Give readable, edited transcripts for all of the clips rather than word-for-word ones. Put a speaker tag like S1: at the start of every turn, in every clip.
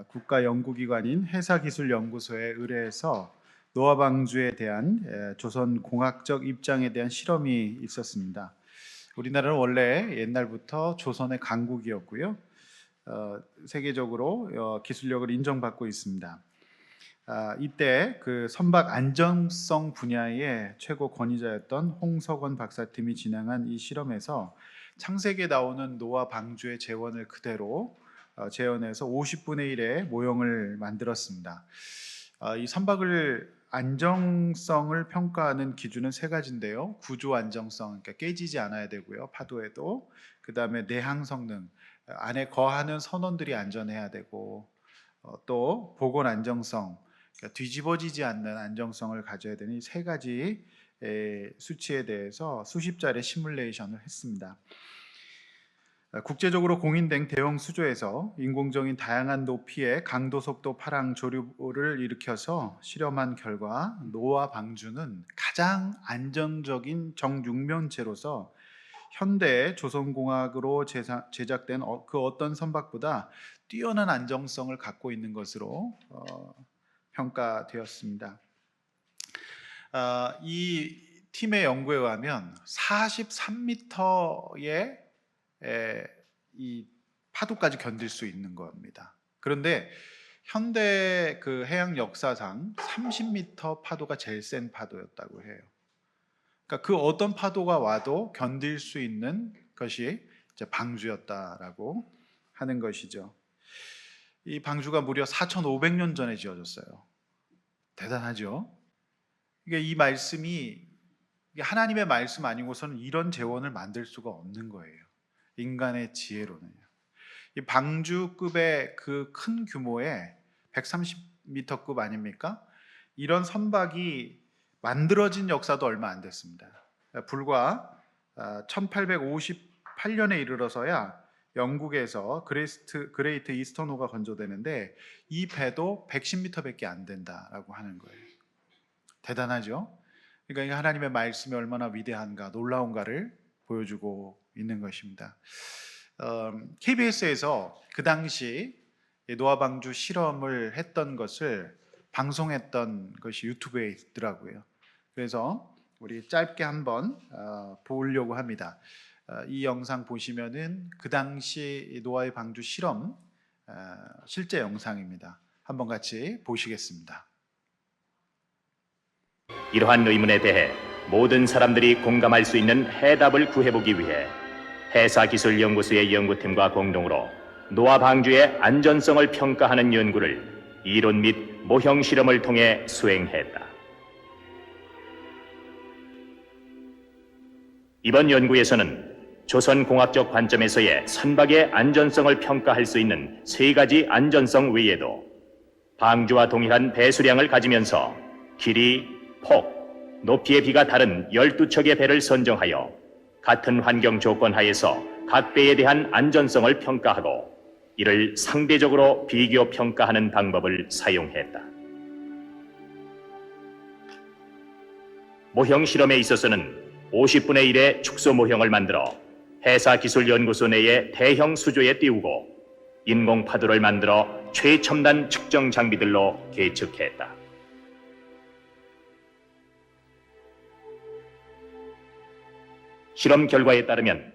S1: 국가 연구기관인 해사기술연구소에 의뢰해서 노화 방주에 대한 조선 공학적 입장에 대한 실험이 있었습니다. 우리나라는 원래 옛날부터 조선의 강국이었고요. 세계적으로 기술력을 인정받고 있습니다. 이때 그 선박 안정성 분야의 최고 권위자였던 홍석원 박사팀이 진행한 이 실험에서 창세기에 나오는 노아 방주의 재원을 그대로 재현해서 50분의 1의 모형을 만들었습니다. 이 선박을 안정성을 평가하는 기준은 세 가지인데요. 구조 안정성, 그러니까 깨지지 않아야 되고요. 파도에도. 그 다음에 내항 성능, 안에 거하는 선원들이 안전해야 되고, 또 보건 안정성, 그러니까 뒤집어지지 않는 안정성을 가져야 되는 이 세 가지 수치에 대해서 수십 자리의 시뮬레이션을 했습니다. 국제적으로 공인된 대형 수조에서 인공적인 다양한 높이의 강도, 속도, 파랑, 조류를 일으켜서 실험한 결과 노아 방주는 가장 안정적인 정육면체로서 현대 조선공학으로 제작된 그 어떤 선박보다 뛰어난 안정성을 갖고 있는 것으로 평가되었습니다. 이 팀의 연구에 의하면 43m의 이 파도까지 견딜 수 있는 겁니다. 그런데 현대 그 해양 역사상 30m 파도가 제일 센 파도였다고 해요. 그러니까 그 어떤 파도가 와도 견딜 수 있는 것이 이제 방주였다라고 하는 것이죠. 이 방주가 무려 4,500년 전에 지어졌어요. 대단하죠? 이 말씀이 하나님의 말씀 아니고서는 이런 재원을 만들 수가 없는 거예요. 인간의 지혜로는요. 이 방주급의 그 큰 규모의 130m급 아닙니까? 이런 선박이 만들어진 역사도 얼마 안 됐습니다. 불과 1858년에 이르러서야 영국에서 그레이트 이스턴호가 건조되는데 이 배도 110m밖에 안 된다라고 하는 거예요. 대단하죠? 그러니까 하나님의 말씀이 얼마나 위대한가, 놀라운가를 보여주고 있는 것입니다. KBS에서 그 당시 노아 방주 실험을 했던 것을 방송했던 것이 유튜브에 있더라고요. 그래서 우리 짧게 한번 보려고 합니다. 이 영상 보시면은 그 당시 노아의 방주 실험 실제 영상입니다. 한번 같이 보시겠습니다.
S2: 이러한 의문에 대해 모든 사람들이 공감할 수 있는 해답을 구해보기 위해 해사기술연구소의 연구팀과 공동으로 노아 방주의 안전성을 평가하는 연구를 이론 및 모형 실험을 통해 수행했다. 이번 연구에서는 조선공학적 관점에서의 선박의 안전성을 평가할 수 있는 세 가지 안전성 외에도 방주와 동일한 배수량을 가지면서 길이, 폭, 높이의 비가 다른 12척의 배를 선정하여 같은 환경 조건 하에서 각 배에 대한 안전성을 평가하고 이를 상대적으로 비교 평가하는 방법을 사용했다. 모형 실험에 있어서는 50분의 1의 축소 모형을 만들어 해사기술연구소 내의 대형 수조에 띄우고 인공 파도를 만들어 최첨단 측정 장비들로 계측했다. 실험 결과에 따르면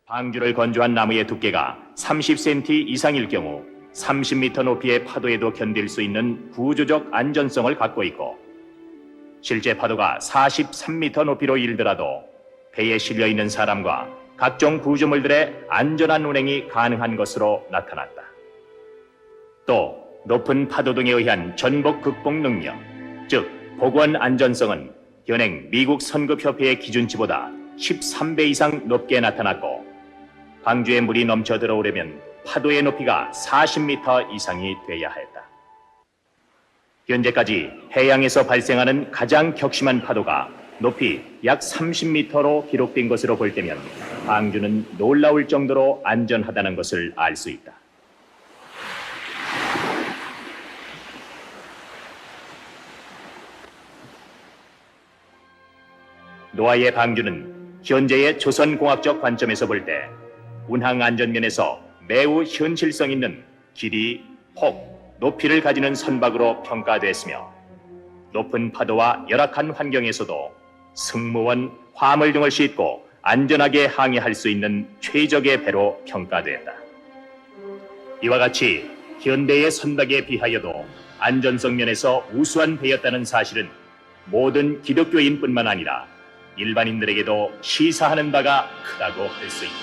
S2: 방주를 건조한 나무의 두께가 30cm 이상일 경우 30m 높이의 파도에도 견딜 수 있는 구조적 안전성을 갖고 있고 실제 파도가 43m 높이로 일더라도 배에 실려 있는 사람과 각종 구조물들의 안전한 운행이 가능한 것으로 나타났다. 또 높은 파도 등에 의한 전복 극복 능력, 즉 보건 안전성은 현행 미국 선급협회의 기준치보다 13배 이상 높게 나타났고 방주에 물이 넘쳐 들어오려면 파도의 높이가 40m 이상이 돼야 했다. 현재까지 해양에서 발생하는 가장 격심한 파도가 높이 약 30m로 기록된 것으로 볼 때면 방주는 놀라울 정도로 안전하다는 것을 알 수 있다. 노아의 방주는 현재의 조선공학적 관점에서 볼 때 운항 안전 면에서 매우 현실성 있는 길이, 혹 높이를 가지는 선박으로 평가됐으며 높은 파도와 열악한 환경에서도 승무원, 화물 등을 싣고 안전하게 항해할 수 있는 최적의 배로 평가됐다. 이와 같이 현대의 선박에 비하여도 안전성 면에서 우수한 배였다는 사실은 모든 기독교인뿐만 아니라 일반인들에게도 시사하는 바가 크다고 할 수 있다.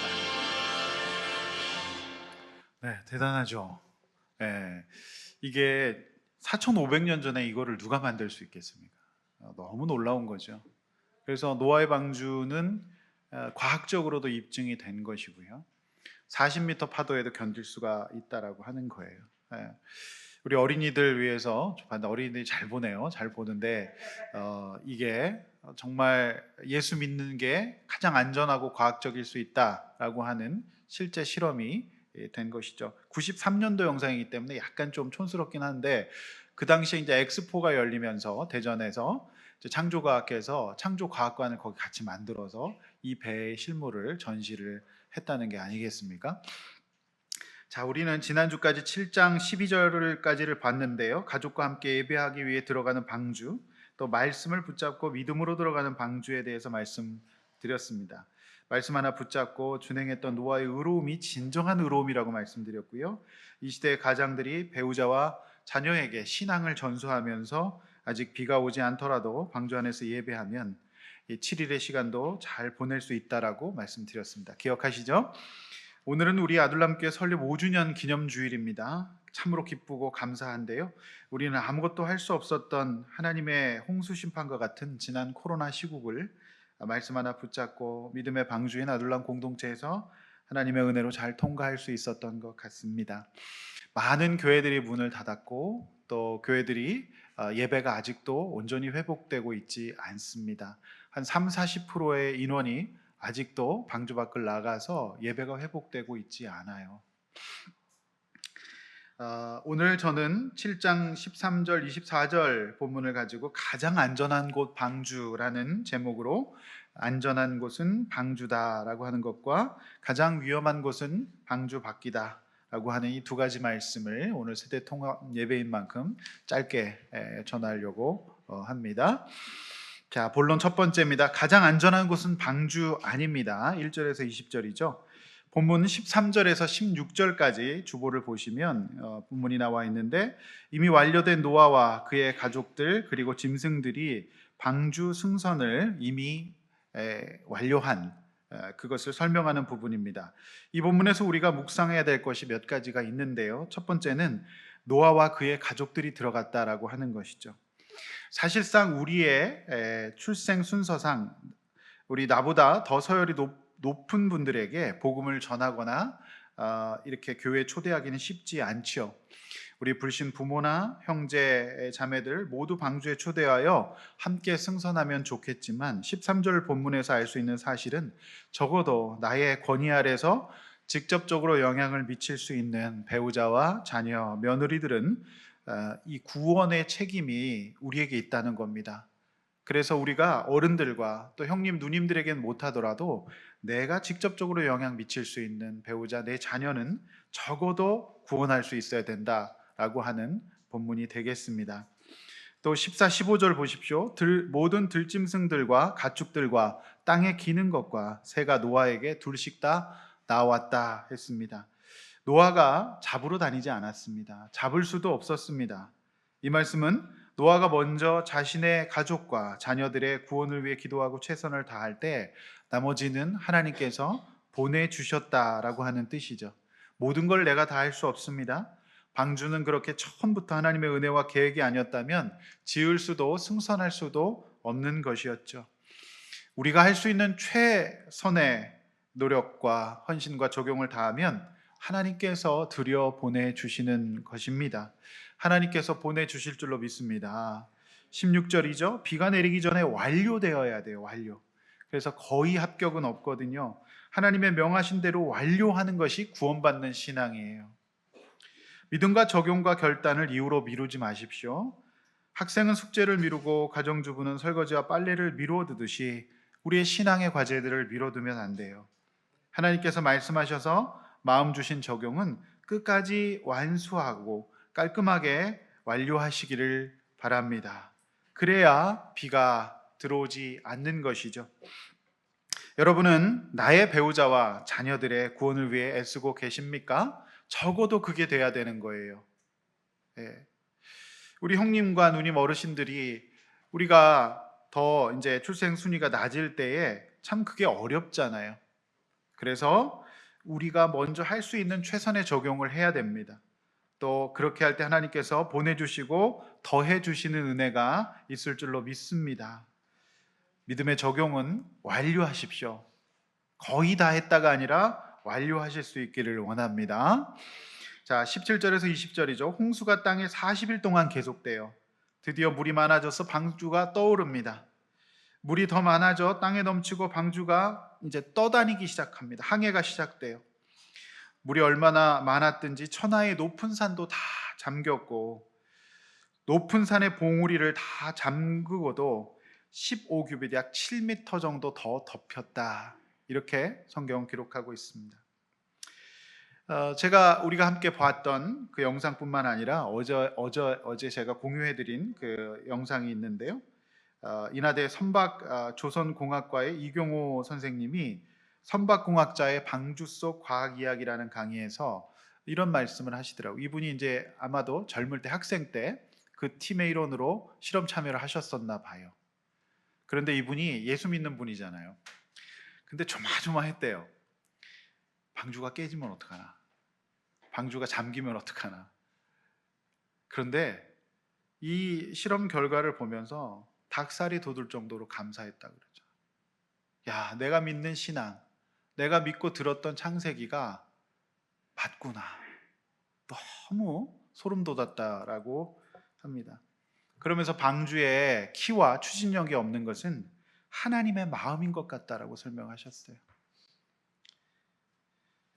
S1: 네, 대단하죠. 예, 이게 4,500년 전에 이거를 누가 만들 수 있겠습니까? 너무 놀라운 거죠. 그래서 노아의 방주는 과학적으로도 입증이 된 것이고요. 40m 파도에도 견딜 수가 있다라고 하는 거예요. 예. 우리 어린이들 위해서 어린이들이 잘 보네요. 잘 보는데 이게 정말 예수 믿는 게 가장 안전하고 과학적일 수 있다라고 하는 실제 실험이 된 것이죠. 93년도 영상이기 때문에 약간 좀 촌스럽긴 한데 그 당시에 이제 엑스포가 열리면서 대전에서 이제 창조과학회에서 창조과학관을 거기 같이 만들어서 이 배의 실물을 전시를 했다는 게 아니겠습니까? 자, 우리는 지난주까지 7장 12절까지를 봤는데요. 가족과 함께 예배하기 위해 들어가는 방주, 또 말씀을 붙잡고 믿음으로 들어가는 방주에 대해서 말씀드렸습니다. 말씀 하나 붙잡고 준행했던 노아의 의로움이 진정한 의로움이라고 말씀드렸고요. 이 시대의 가장들이 배우자와 자녀에게 신앙을 전수하면서 아직 비가 오지 않더라도 방주 안에서 예배하면 이 7일의 시간도 잘 보낼 수 있다라고 말씀드렸습니다. 기억하시죠? 오늘은 우리 아둘람교회 설립 5주년 기념주일입니다. 참으로 기쁘고 감사한데요. 우리는 아무것도 할 수 없었던 하나님의 홍수 심판과 같은 지난 코로나 시국을 말씀 하나 붙잡고 믿음의 방주인 아둘람 공동체에서 하나님의 은혜로 잘 통과할 수 있었던 것 같습니다. 많은 교회들이 문을 닫았고 또 교회들이 예배가 아직도 온전히 회복되고 있지 않습니다. 한 30-40%의 인원이 아직도 방주 밖을 나가서 예배가 회복되고 있지 않아요. 오늘 저는 7장 13절 24절 본문을 가지고 가장 안전한 곳 방주라는 제목으로 안전한 곳은 방주다라고 하는 것과 가장 위험한 곳은 방주 밖이다 라고 하는 이 두 가지 말씀을 오늘 세대 통합 예배인 만큼 짧게 전하려고 합니다. 자, 본론 첫 번째입니다. 가장 안전한 곳은 방주 아닙니다. 1절에서 20절이죠. 본문 13절에서 16절까지 주보를 보시면 본문이 나와 있는데 이미 완료된 노아와 그의 가족들 그리고 짐승들이 방주 승선을 이미 완료한 그것을 설명하는 부분입니다. 이 본문에서 우리가 묵상해야 될 것이 몇 가지가 있는데요. 첫 번째는 노아와 그의 가족들이 들어갔다라고 하는 것이죠. 사실상 우리의 출생 순서상 우리 나보다 더 서열이 높은 분들에게 복음을 전하거나 이렇게 교회에 초대하기는 쉽지 않지요. 우리 불신 부모나 형제 자매들 모두 방주에 초대하여 함께 승선하면 좋겠지만 13절 본문에서 알 수 있는 사실은 적어도 나의 권위 아래서 직접적으로 영향을 미칠 수 있는 배우자와 자녀, 며느리들은 이 구원의 책임이 우리에게 있다는 겁니다. 그래서 우리가 어른들과 또 형님, 누님들에게는 못하더라도 내가 직접적으로 영향 미칠 수 있는 배우자, 내 자녀는 적어도 구원할 수 있어야 된다라고 하는 본문이 되겠습니다. 또 14, 15절 보십시오. 모든 들짐승들과 가축들과 땅에 기는 것과 새가 노아에게 둘씩 다 나왔다 했습니다. 노아가 잡으러 다니지 않았습니다. 잡을 수도 없었습니다. 이 말씀은 노아가 먼저 자신의 가족과 자녀들의 구원을 위해 기도하고 최선을 다할 때 나머지는 하나님께서 보내주셨다라고 하는 뜻이죠. 모든 걸 내가 다 할 수 없습니다. 방주는 그렇게 처음부터 하나님의 은혜와 계획이 아니었다면 지을 수도 승선할 수도 없는 것이었죠. 우리가 할 수 있는 최선의 노력과 헌신과 적용을 다하면 하나님께서 들여 보내주시는 것입니다. 하나님께서 보내주실 줄로 믿습니다. 16절이죠. 비가 내리기 전에 완료되어야 돼요. 완료. 그래서 거의 합격은 없거든요. 하나님의 명하신 대로 완료하는 것이 구원받는 신앙이에요. 믿음과 적용과 결단을 이유로 미루지 마십시오. 학생은 숙제를 미루고 가정주부는 설거지와 빨래를 미루어두듯이 우리의 신앙의 과제들을 미뤄두면 안 돼요. 하나님께서 말씀하셔서 마음 주신 적용은 끝까지 완수하고 깔끔하게 완료하시기를 바랍니다. 그래야 비가 들어오지 않는 것이죠. 여러분은 나의 배우자와 자녀들의 구원을 위해 애쓰고 계십니까? 적어도 그게 돼야 되는 거예요. 예. 우리 형님과 누님 어르신들이 우리가 더 이제 출생 순위가 낮을 때에 참 그게 어렵잖아요. 그래서 우리가 먼저 할 수 있는 최선의 적용을 해야 됩니다. 또 그렇게 할 때 하나님께서 보내주시고 더해 주시는 은혜가 있을 줄로 믿습니다. 믿음의 적용은 완료하십시오. 거의 다 했다가 아니라 완료하실 수 있기를 원합니다. 자, 17절에서 20절이죠. 홍수가 땅에 40일 동안 계속돼요. 드디어 물이 많아져서 방주가 떠오릅니다. 물이 더 많아져 땅에 넘치고 방주가 이제 떠다니기 시작합니다. 항해가 시작돼요. 물이 얼마나 많았든지 천하의 높은 산도 다 잠겼고 높은 산의 봉우리를 다 잠그고도 15규빗 약 7m 정도 더 덮였다. 이렇게 성경은 기록하고 있습니다. 제가 우리가 함께 봤던 그 영상뿐만 아니라 어제 제가 공유해드린 그 영상이 있는데요. 인하대 선박 조선공학과의 이경호 선생님이 선박공학자의 방주 속 과학 이야기라는 강의에서 이런 말씀을 하시더라고요. 이분이 이제 아마도 젊을 때 학생 때 그 팀의 일원으로 실험 참여를 하셨었나 봐요. 그런데 이분이 예수 믿는 분이잖아요. 근데 조마조마했대요. 방주가 깨지면 어떡하나? 방주가 잠기면 어떡하나? 그런데 이 실험 결과를 보면서 닭살이 돋을 정도로 감사했다고 그러죠. 야, 내가 믿는 신앙, 내가 믿고 들었던 창세기가 맞구나. 너무 소름 돋았다라고 합니다. 그러면서 방주에 키와 추진력이 없는 것은 하나님의 마음인 것 같다라고 설명하셨어요.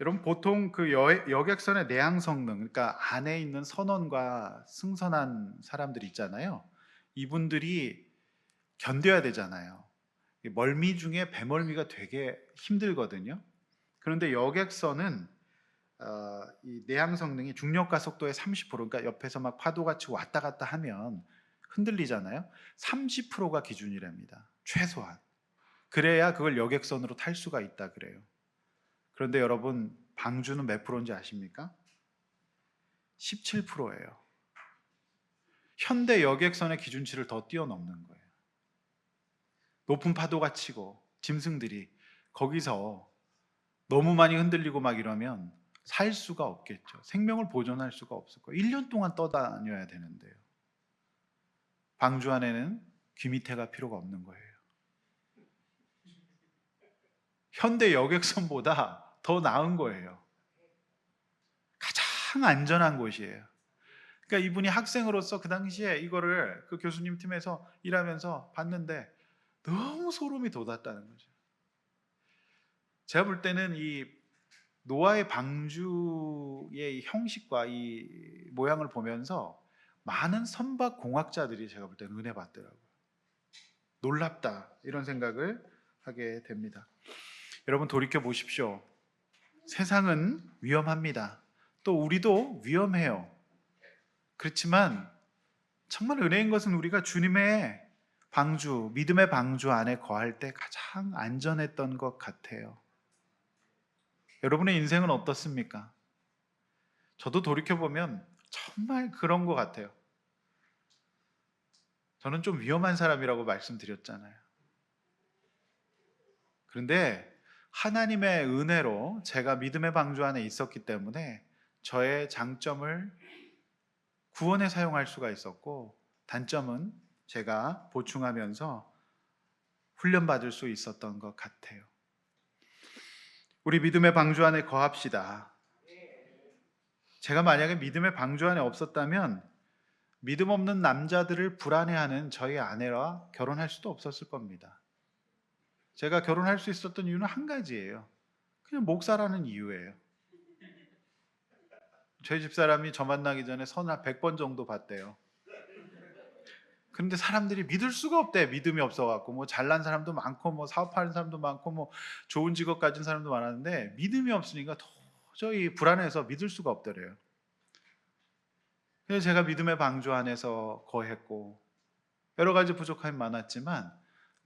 S1: 여러분, 보통 그 여객선의 내항 성능, 그러니까 안에 있는 선원과 승선한 사람들 있잖아요. 이분들이 견뎌야 되잖아요. 멀미 중에 배멀미가 되게 힘들거든요. 그런데 여객선은 이 내항 성능이 중력 가속도의 30%, 그러니까 옆에서 막 파도가 치고 왔다 갔다 하면 흔들리잖아요. 30%가 기준이랍니다. 최소한. 그래야 그걸 여객선으로 탈 수가 있다 그래요. 그런데 여러분, 방주는 몇 프로인지 아십니까? 17%예요. 현대 여객선의 기준치를 더 뛰어넘는 거예요. 높은 파도가 치고 짐승들이 거기서 너무 많이 흔들리고 막 이러면 살 수가 없겠죠. 생명을 보존할 수가 없을 거예요. 1년 동안 떠다녀야 되는데요. 방주 안에는 귀 밑에가 필요가 없는 거예요. 현대 여객선보다 더 나은 거예요. 가장 안전한 곳이에요. 그러니까 이분이 학생으로서 그 당시에 이거를 그 교수님 팀에서 일하면서 봤는데 너무 소름이 돋았다는 거죠. 제가 볼 때는 이 노아의 방주의 형식과 이 모양을 보면서 많은 선박 공학자들이 제가 볼 때는 은혜 받더라고요. 놀랍다, 이런 생각을 하게 됩니다. 여러분, 돌이켜 보십시오. 세상은 위험합니다. 또 우리도 위험해요. 그렇지만 정말 은혜인 것은 우리가 주님의 방주, 믿음의 방주 안에 거할 때 가장 안전했던 것 같아요. 여러분의 인생은 어떻습니까? 저도 돌이켜보면 정말 그런 것 같아요. 저는 좀 위험한 사람이라고 말씀드렸잖아요. 그런데 하나님의 은혜로 제가 믿음의 방주 안에 있었기 때문에 저의 장점을 구원에 사용할 수가 있었고, 단점은 제가 보충하면서 훈련받을 수 있었던 것 같아요. 우리 믿음의 방주 안에 거합시다. 제가 만약에 믿음의 방주 안에 없었다면 믿음 없는 남자들을 불안해하는 저희 아내와 결혼할 수도 없었을 겁니다. 제가 결혼할 수 있었던 이유는 한 가지예요. 그냥 목사라는 이유예요. 저희 집사람이 저 만나기 전에 선을 한 100번 정도 봤대요. 그런데 사람들이 믿을 수가 없대. 믿음이 없어갖고 뭐 잘난 사람도 많고 뭐 사업하는 사람도 많고 뭐 좋은 직업 가진 사람도 많았는데 믿음이 없으니까 도저히 불안해서 믿을 수가 없더래요. 그래서 제가 믿음의 방주 안에서 거했고 여러 가지 부족함이 많았지만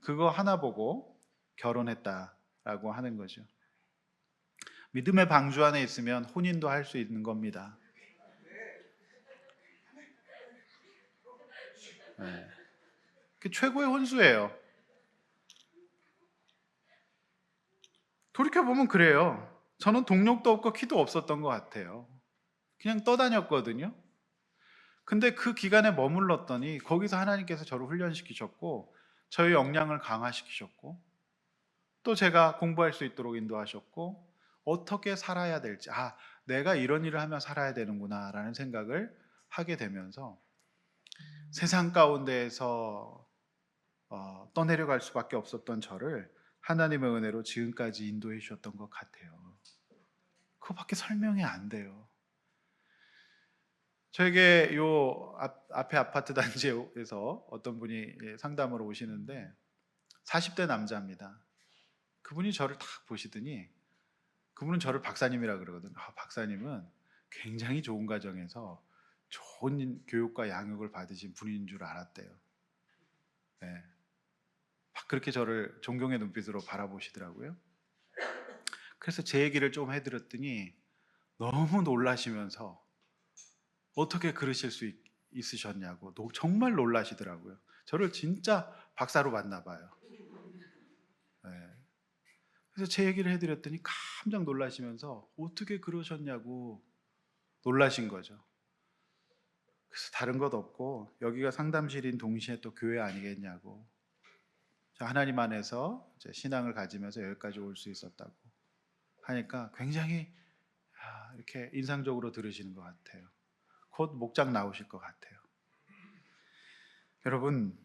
S1: 그거 하나 보고 결혼했다라고 하는 거죠. 믿음의 방주 안에 있으면 혼인도 할 수 있는 겁니다. 네. 그 최고의 혼수예요. 돌이켜보면 그래요. 저는 동력도 없고 키도 없었던 것 같아요. 그냥 떠다녔거든요. 근데 그 기간에 머물렀더니 거기서 하나님께서 저를 훈련시키셨고 저의 역량을 강화시키셨고 또 제가 공부할 수 있도록 인도하셨고 어떻게 살아야 될지, 내가 이런 일을 하며 살아야 되는구나 라는 생각을 하게 되면서 세상 가운데에서 떠내려갈 수밖에 없었던 저를 하나님의 은혜로 지금까지 인도해 주셨던 것 같아요. 그거밖에 설명이 안 돼요. 저에게 요 앞에 아파트 단지에서 어떤 분이 상담으로 오시는데 40대 남자입니다. 그분이 저를 딱 보시더니 그분은 저를 박사님이라 그러거든요. 박사님은 굉장히 좋은 가정에서 좋은 교육과 양육을 받으신 분인 줄 알았대요. 네. 막 그렇게 저를 존경의 눈빛으로 바라보시더라고요. 그래서 제 얘기를 좀 해드렸더니 너무 놀라시면서 어떻게 그러실 수 있으셨냐고 정말 놀라시더라고요. 저를 진짜 박사로 봤나 봐요. 네. 그래서 제 얘기를 해드렸더니 깜짝 놀라시면서 어떻게 그러셨냐고 놀라신 거죠. 그래서 다른 것 없고 여기가 상담실인 동시에 또 교회 아니겠냐고, 하나님 안에서 이제 신앙을 가지면서 여기까지 올 수 있었다고 하니까 굉장히 이렇게 인상적으로 들으시는 것 같아요. 곧 목장 나오실 것 같아요. 여러분,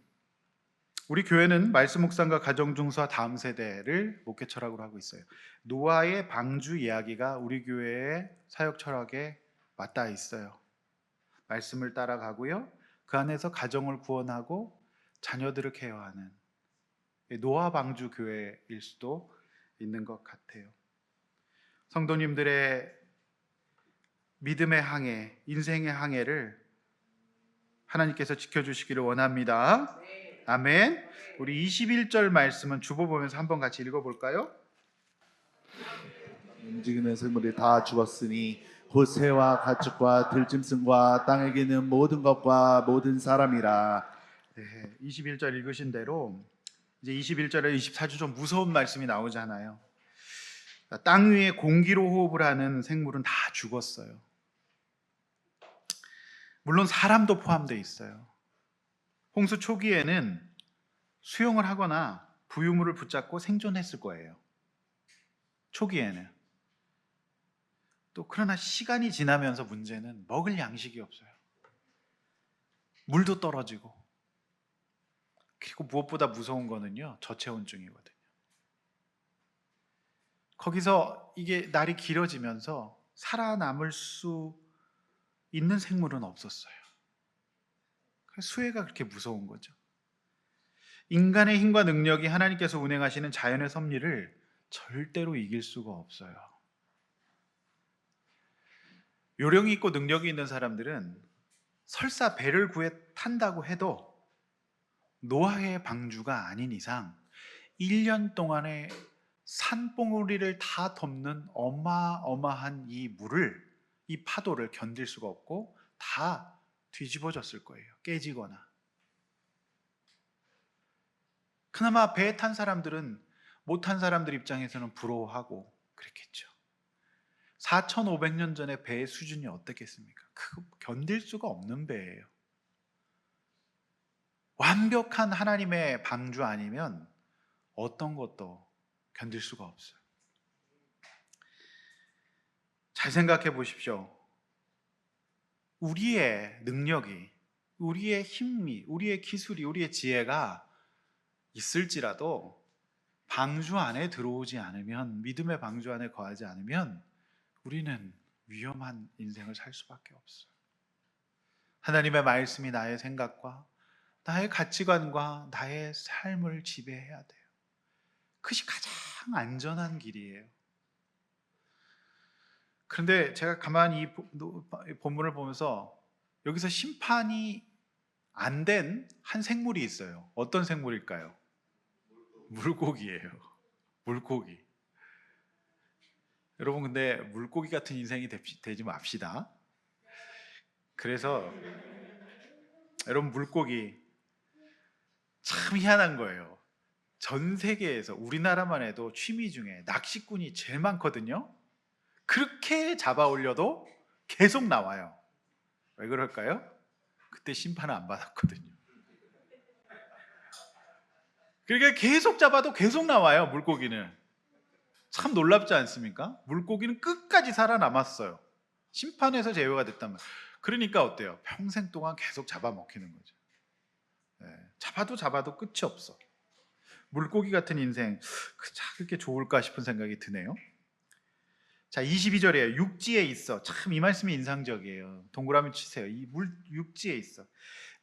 S1: 우리 교회는 말씀 묵상과 가정 중수와 다음 세대를 목회 철학으로 하고 있어요. 노아의 방주 이야기가 우리 교회의 사역 철학에 맞닿아 있어요. 말씀을 따라가고요, 그 안에서 가정을 구원하고 자녀들을 케어하는 노아 방주 교회일 수도 있는 것 같아요. 성도님들의 믿음의 항해, 인생의 항해를 하나님께서 지켜주시기를 원합니다. 아멘. 우리 21절 말씀은 주보 보면서 한번 같이 읽어볼까요?
S3: 움직이는 생물이 다 죽었으니 곧 새와 가축과 들짐승과 땅에 기는 모든 것과 모든 사람이라.
S1: 네, 21절 읽으신 대로 이제 21절에 24절 좀 무서운 말씀이 나오잖아요. 땅 위에 공기로 호흡을 하는 생물은 다 죽었어요. 물론 사람도 포함되어 있어요. 홍수 초기에는 수영을 하거나 부유물을 붙잡고 생존했을 거예요. 초기에는. 또 그러나 시간이 지나면서 문제는 먹을 양식이 없어요. 물도 떨어지고. 그리고 무엇보다 무서운 거는요, 저체온증이거든요. 거기서 이게 날이 길어지면서 살아남을 수 있는 생물은 없었어요. 수해가 그렇게 무서운 거죠. 인간의 힘과 능력이 하나님께서 운행하시는 자연의 섭리를 절대로 이길 수가 없어요. 요령이 있고 능력이 있는 사람들은 설사 배를 구해 탄다고 해도 노아의 방주가 아닌 이상 1년 동안의 산봉우리를 다 덮는 어마어마한 이 물을, 이 파도를 견딜 수가 없고 다 뒤집어졌을 거예요. 깨지거나. 그나마 배에 탄 사람들은 못 탄 사람들 입장에서는 부러워하고 그랬겠죠. 4,500년 전에 배의 수준이 어떻겠습니까? 그거 견딜 수가 없는 배예요. 완벽한 하나님의 방주 아니면 어떤 것도 견딜 수가 없어요. 잘 생각해 보십시오. 우리의 능력이, 우리의 힘이, 우리의 기술이, 우리의 지혜가 있을지라도 방주 안에 들어오지 않으면, 믿음의 방주 안에 거하지 않으면 우리는 위험한 인생을 살 수밖에 없어요. 하나님의 말씀이 나의 생각과 나의 가치관과 나의 삶을 지배해야 돼요. 그것이 가장 안전한 길이에요. 그런데 제가 가만히 이 본문을 보면서 여기서 심판이 안 된 한 생물이 있어요. 어떤 생물일까요? 물고기예요. 물고기. 여러분, 근데 물고기 같은 인생이 되지 맙시다. 그래서 여러분, 물고기 참 희한한 거예요. 전 세계에서 우리나라만 해도 취미 중에 낚시꾼이 제일 많거든요. 그렇게 잡아 올려도 계속 나와요. 왜 그럴까요? 그때 심판을 안 받았거든요. 그러니까 계속 잡아도 계속 나와요, 물고기는. 참 놀랍지 않습니까? 물고기는 끝까지 살아남았어요. 심판에서 제외가 됐단 말이에요. 그러니까 어때요? 평생 동안 계속 잡아먹히는 거죠. 잡아도 끝이 없어. 물고기 같은 인생, 그렇게 좋을까 싶은 생각이 드네요. 자, 22절이에요. 육지에 있어. 참 이 말씀이 인상적이에요. 동그라미 치세요. 육지에 있어.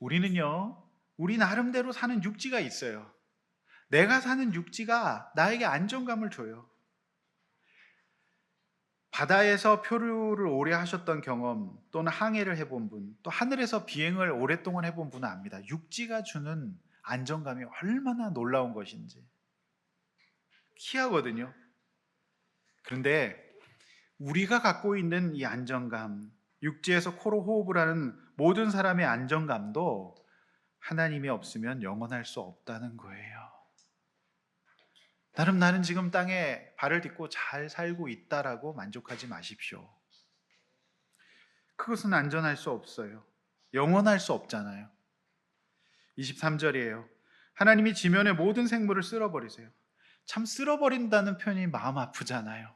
S1: 우리는요, 우리 나름대로 사는 육지가 있어요. 내가 사는 육지가 나에게 안정감을 줘요. 바다에서 표류를 오래 하셨던 경험, 또는 항해를 해본 분, 또 하늘에서 비행을 오랫동안 해본 분은 압니다. 육지가 주는 안정감이 얼마나 놀라운 것인지. 희하거든요. 그런데 우리가 갖고 있는 이 안정감, 육지에서 코로 호흡을 하는 모든 사람의 안정감도 하나님이 없으면 영원할 수 없다는 거예요. 나는 지금 땅에 발을 딛고 잘 살고 있다라고 만족하지 마십시오. 그것은 안전할 수 없어요. 영원할 수 없잖아요. 23절이에요. 하나님이 지면의 모든 생물을 쓸어버리세요. 참, 쓸어버린다는 표현이 마음 아프잖아요.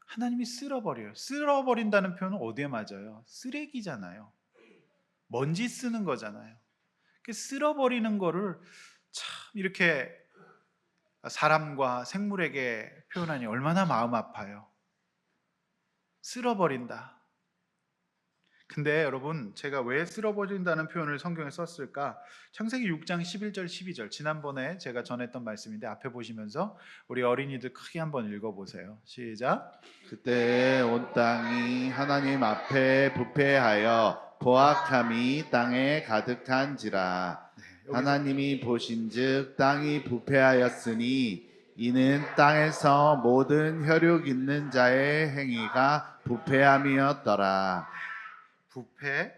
S1: 하나님이 쓸어버려요. 쓸어버린다는 표현은 어디에 맞아요? 쓰레기잖아요. 먼지 쓰는 거잖아요. 쓸어버리는 거를 참 이렇게 사람과 생물에게 표현하니 얼마나 마음 아파요. 쓸어버린다. 근데 여러분, 제가 왜 쓸어버린다는 표현을 성경에 썼을까? 창세기 6장 11절 12절, 지난번에 제가 전했던 말씀인데 앞에 보시면서 우리 어린이들 크게 한번 읽어보세요. 시작.
S3: 그때 온 땅이 하나님 앞에 부패하여 포악함이 땅에 가득한지라. 하나님이 보신즉 땅이 부패하였으니 이는 땅에서 모든 혈육 있는 자의 행위가 부패함이었더라.
S1: 부패.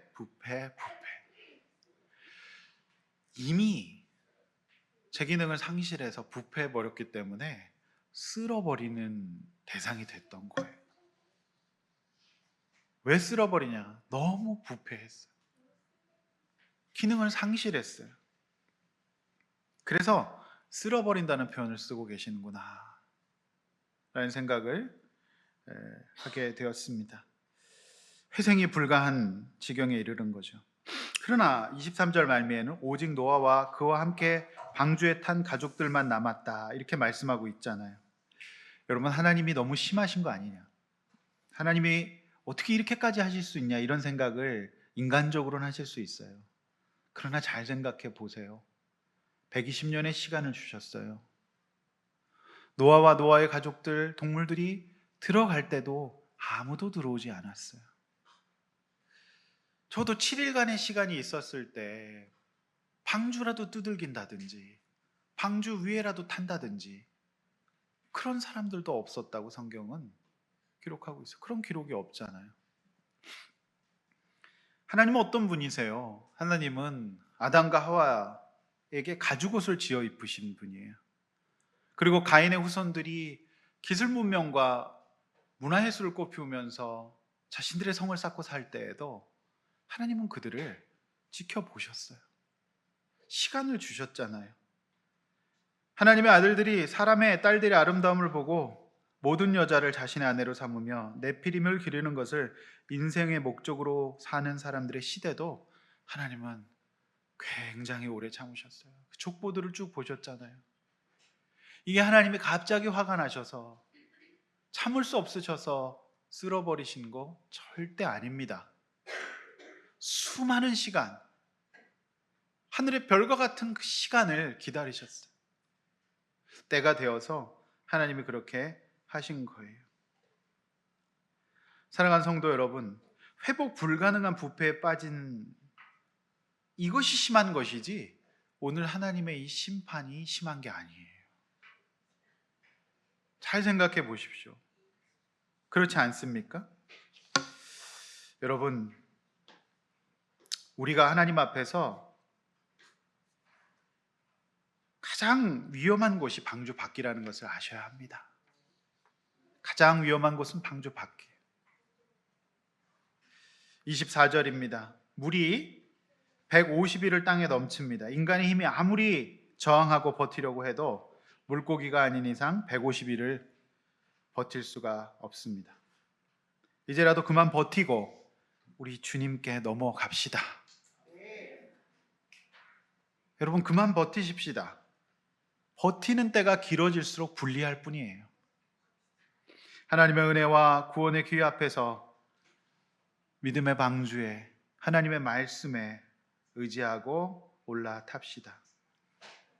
S1: 이미 제 기능을 상실해서 부패해버렸기 때문에 쓸어버리는 대상이 됐던 거예요. 왜 쓸어버리냐? 너무 부패했어요. 기능을 상실했어요. 그래서 쓸어버린다는 표현을 쓰고 계시는구나 라는 생각을 하게 되었습니다. 회생이 불가한 지경에 이르는 거죠. 그러나 23절 말미에는 오직 노아와 그와 함께 방주에 탄 가족들만 남았다 이렇게 말씀하고 있잖아요. 여러분, 하나님이 너무 심하신 거 아니냐? 하나님이 어떻게 이렇게까지 하실 수 있냐? 이런 생각을 인간적으로는 하실 수 있어요. 그러나 잘 생각해 보세요. 120년의 시간을 주셨어요. 노아와 노아의 가족들, 동물들이 들어갈 때도 아무도 들어오지 않았어요. 저도 7일간의 시간이 있었을 때 방주라도 두들긴다든지 방주 위에라도 탄다든지 그런 사람들도 없었다고 성경은 기록하고 있어요. 그런 기록이 없잖아요. 하나님은 어떤 분이세요? 하나님은 아담과 하와에게 가죽옷을 지어 입으신 분이에요. 그리고 가인의 후손들이 기술 문명과 문화예술을 꽃피우면서 자신들의 성을 쌓고 살 때에도 하나님은 그들을 지켜보셨어요. 시간을 주셨잖아요. 하나님의 아들들이 사람의 딸들의 아름다움을 보고 모든 여자를 자신의 아내로 삼으며 네피림을 기르는 것을 인생의 목적으로 사는 사람들의 시대도 하나님은 굉장히 오래 참으셨어요. 그 족보들을 쭉 보셨잖아요. 이게 하나님이 갑자기 화가 나셔서 참을 수 없으셔서 쓸어버리신 거 절대 아닙니다. 수많은 시간, 하늘의 별과 같은 그 시간을 기다리셨어요. 때가 되어서 하나님이 그렇게 하신 거예요. 사랑하는 성도 여러분, 회복 불가능한 부패에 빠진 이것이 심한 것이지 오늘 하나님의 이 심판이 심한 게 아니에요. 잘 생각해 보십시오. 그렇지 않습니까? 여러분, 우리가 하나님 앞에서 가장 위험한 곳이 방주 밖이라는 것을 아셔야 합니다. 가장 위험한 곳은 방주 밖이에요. 24절입니다. 물이 150일을 땅에 넘칩니다. 인간의 힘이 아무리 저항하고 버티려고 해도 물고기가 아닌 이상 150일을 버틸 수가 없습니다. 이제라도 그만 버티고 우리 주님께 넘어갑시다. 여러분, 그만 버티십시다. 버티는 때가 길어질수록 불리할 뿐이에요. 하나님의 은혜와 구원의 기회 앞에서 믿음의 방주에 하나님의 말씀에 의지하고 올라탑시다.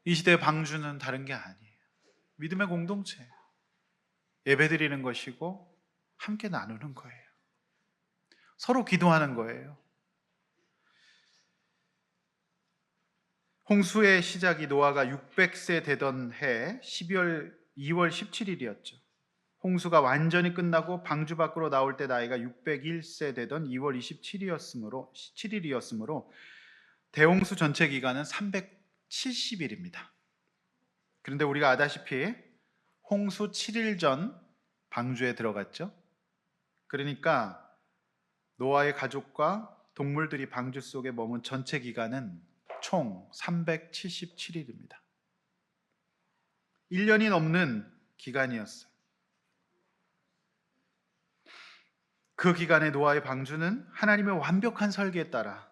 S1: 이 시대의 방주는 다른 게 아니에요. 믿음의 공동체예요. 예배드리는 것이고 함께 나누는 거예요. 서로 기도하는 거예요. 홍수의 시작이 노아가 600세 되던 해 2월 17일이었죠. 홍수가 완전히 끝나고 방주 밖으로 나올 때 나이가 601세 되던 2월 7일이었으므로 대홍수 전체 기간은 370일입니다. 그런데 우리가 아다시피 홍수 7일 전 방주에 들어갔죠. 그러니까 노아의 가족과 동물들이 방주 속에 머문 전체 기간은 총 377일입니다. 1년이 넘는 기간이었어요. 그 기간에 노아의 방주는 하나님의 완벽한 설계에 따라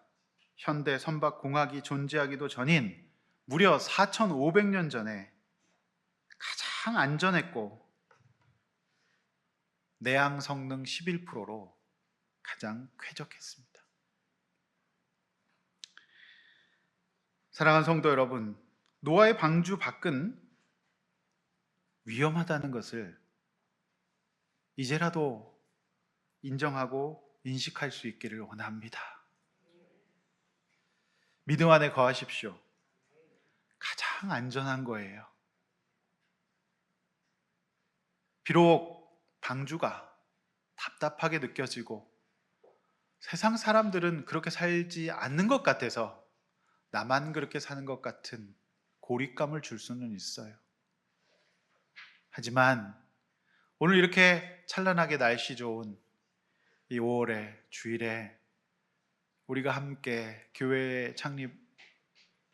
S1: 현대 선박공학이 존재하기도 전인 무려 4,500년 전에 가장 안전했고 내양 성능 11%로 가장 쾌적했습니다. 사랑하는 성도 여러분, 노아의 방주 밖은 위험하다는 것을 이제라도 인정하고 인식할 수 있기를 원합니다. 믿음 안에 거하십시오. 가장 안전한 거예요. 비록 방주가 답답하게 느껴지고 세상 사람들은 그렇게 살지 않는 것 같아서 나만 그렇게 사는 것 같은 고립감을 줄 수는 있어요. 하지만 오늘 이렇게 찬란하게 날씨 좋은 이 5월에 주일에 우리가 함께 교회 창립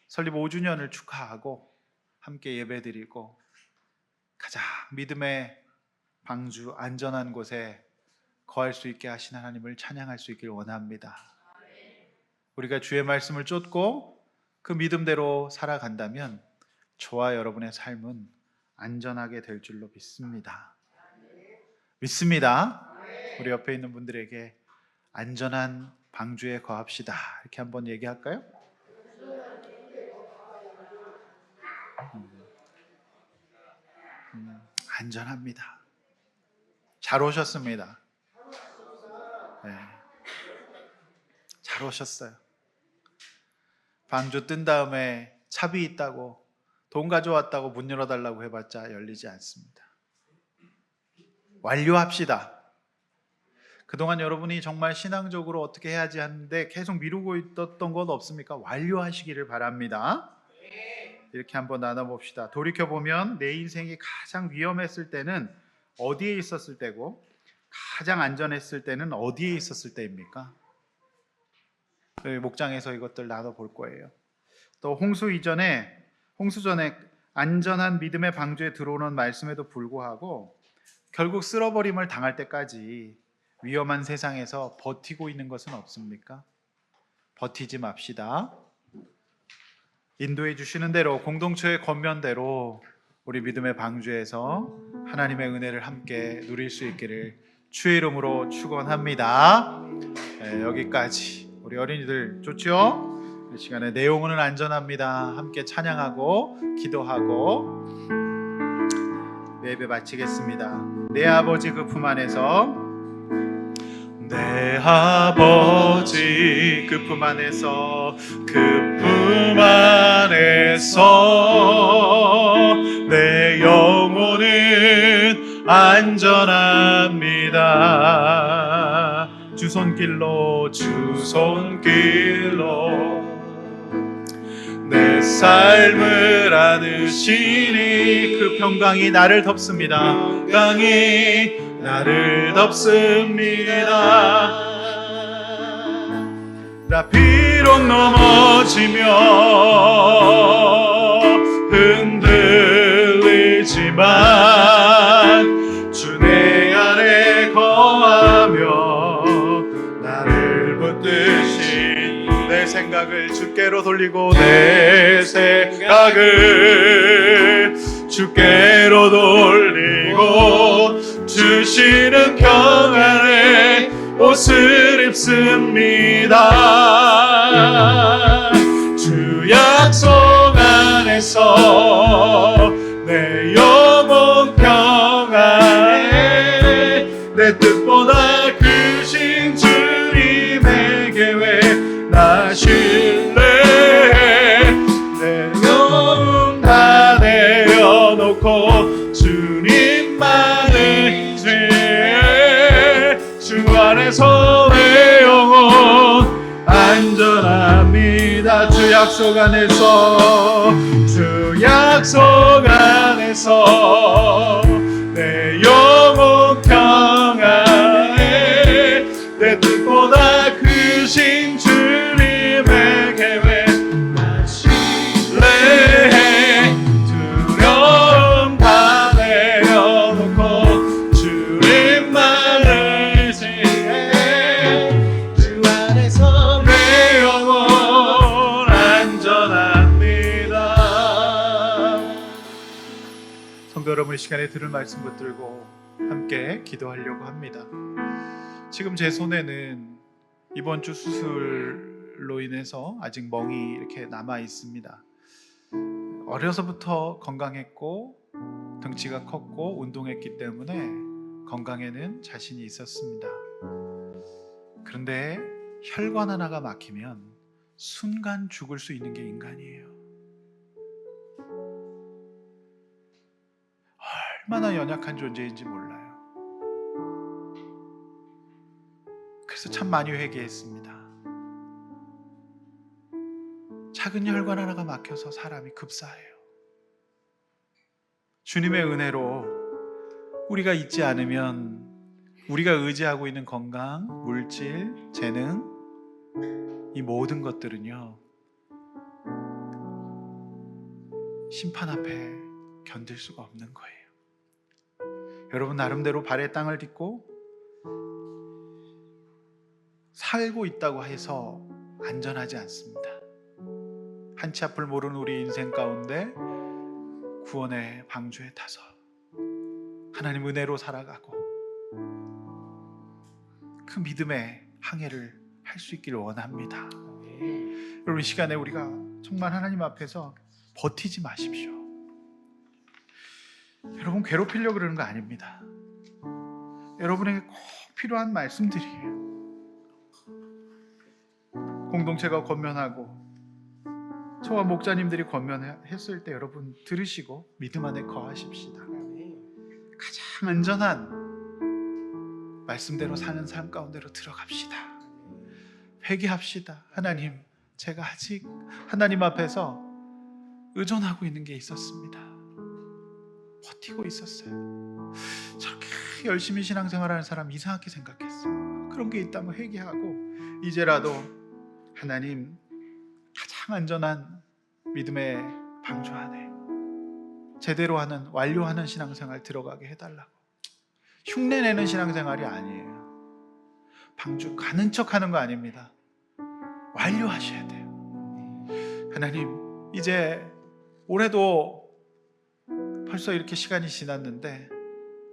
S1: 설립 5주년을 축하하고 함께 예배드리고 가장 믿음의 방주 안전한 곳에 거할 수 있게 하신 하나님을 찬양할 수 있기를 원합니다. 우리가 주의 말씀을 쫓고 그 믿음대로 살아간다면 저와 여러분의 삶은 안전하게 될 줄로 믿습니다. 믿습니다. 우리 옆에 있는 분들에게 안전한 방주에 거합시다. 이렇게 한번 얘기할까요? 안전합니다. 잘 오셨습니다. 네. 잘 오셨어요. 방주 뜬 다음에 차비 있다고 돈 가져왔다고 문 열어달라고 해봤자 열리지 않습니다. 완료합시다. 그동안 여러분이 정말 신앙적으로 어떻게 해야지 하는데 계속 미루고 있었던 것 없습니까? 완료하시기를 바랍니다. 이렇게 한번 나눠봅시다. 돌이켜보면 내 인생이 가장 위험했을 때는 어디에 있었을 때고 가장 안전했을 때는 어디에 있었을 때입니까? 목장에서 이것들 나눠볼 거예요. 또 홍수 전에 안전한 믿음의 방주에 들어오는 말씀에도 불구하고 결국 쓸어버림을 당할 때까지 위험한 세상에서 버티고 있는 것은 없습니까? 버티지 맙시다. 인도해 주시는 대로 공동체의 권면대로 우리 믿음의 방주에서 하나님의 은혜를 함께 누릴 수 있기를 주의 이름으로 축원합니다. 네, 여기까지. 우리 어린이들 좋죠? 이 시간에 내용은 안전합니다. 함께 찬양하고 기도하고 예배 마치겠습니다. 내 아버지 그 품 안에서 내 아버지 그 품 안에서 내 영혼은 안전합니다. 주 손길로 내 삶을 안으시니 그 평강이 나를 덮습니다. 평강이 나를 덮습니다. 나 비록 넘어지며 흔들리지만 주 내 안에 거하며 나를 붙드신 내 생각을 주께로 돌리고 내 생각을 주께로 돌리고 주시는 평안의 옷을 입습니다. 주 약속 안에서 내 영혼 평안에 내 뜻보다 크신 주님의 계획 나 신뢰해. 내 영혼 다 내어놓고 주님만을 의지해. 주 안에서 내 영혼 안전합니다. 주 약속 안에서 내 영혼 평안에 내 뜻보다 크신 주님의 계획 나 신뢰해. 두려움 다 내려놓고 주님만을 의지해. 주 안에서 내 영혼 안전합니다. 성도 여러분, 이 시간에 들을 말씀 붙들고 함께 기도하려고 합니다. 지금 제 손에는 이번 주 수술로 인해서 아직 멍이 이렇게 남아 있습니다. 어려서부터 건강했고 덩치가 컸고 운동했기 때문에 건강에는 자신이 있었습니다. 그런데 혈관 하나가 막히면 순간 죽을 수 있는 게 인간이에요. 얼마나 연약한 존재인지 몰라요. 그래서 참 많이 회개했습니다. 작은 혈관 하나가 막혀서 사람이 급사해요. 주님의 은혜로 우리가 잊지 않으면 우리가 의지하고 있는 건강, 물질, 재능, 이 모든 것들은요 심판 앞에 견딜 수가 없는 거예요. 여러분, 나름대로 발에 땅을 딛고 살고 있다고 해서 안전하지 않습니다. 한치 앞을 모르는 우리 인생 가운데 구원의 방주에 타서 하나님 은혜로 살아가고 그 믿음의 항해를 할 수 있기를 원합니다. 여러분, 이 시간에 우리가 정말 하나님 앞에서 버티지 마십시오. 여러분 괴롭히려고 그러는 거 아닙니다. 여러분에게 꼭 필요한 말씀들이에요. 공동체가 권면하고 저와 목자님들이 권면했을 때 여러분 들으시고 믿음 안에 거하십시다. 가장 안전한 말씀대로 사는 삶 가운데로 들어갑시다. 회개합시다. 하나님, 제가 아직 하나님 앞에서 의존하고 있는 게 있었습니다. 버티고 있었어요. 저렇게 열심히 신앙생활하는 사람 이상하게 생각했어요. 그런 게 있다면 회개하고 이제라도 하나님 가장 안전한 믿음의 방주 안에 제대로 하는 완료하는 신앙생활 들어가게 해달라고. 흉내내는 신앙생활이 아니에요. 방주 가는 척하는 거 아닙니다. 완료하셔야 돼요. 하나님, 이제 올해도 벌써 이렇게 시간이 지났는데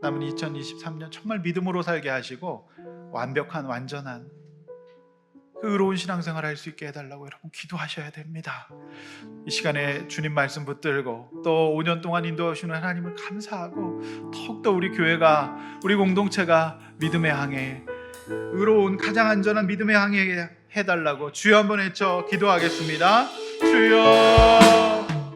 S1: 남은 2023년 정말 믿음으로 살게 하시고 완벽한 완전한 그 의로운 신앙생활 할 수 있게 해달라고 여러분 기도하셔야 됩니다. 이 시간에 주님 말씀 붙들고 또 5년 동안 인도하시는 하나님을 감사하고 더욱더 우리 교회가 우리 공동체가 믿음의 항해 의로운 가장 안전한 믿음의 항해 해달라고 주여 한번 외쳐 기도하겠습니다. 주여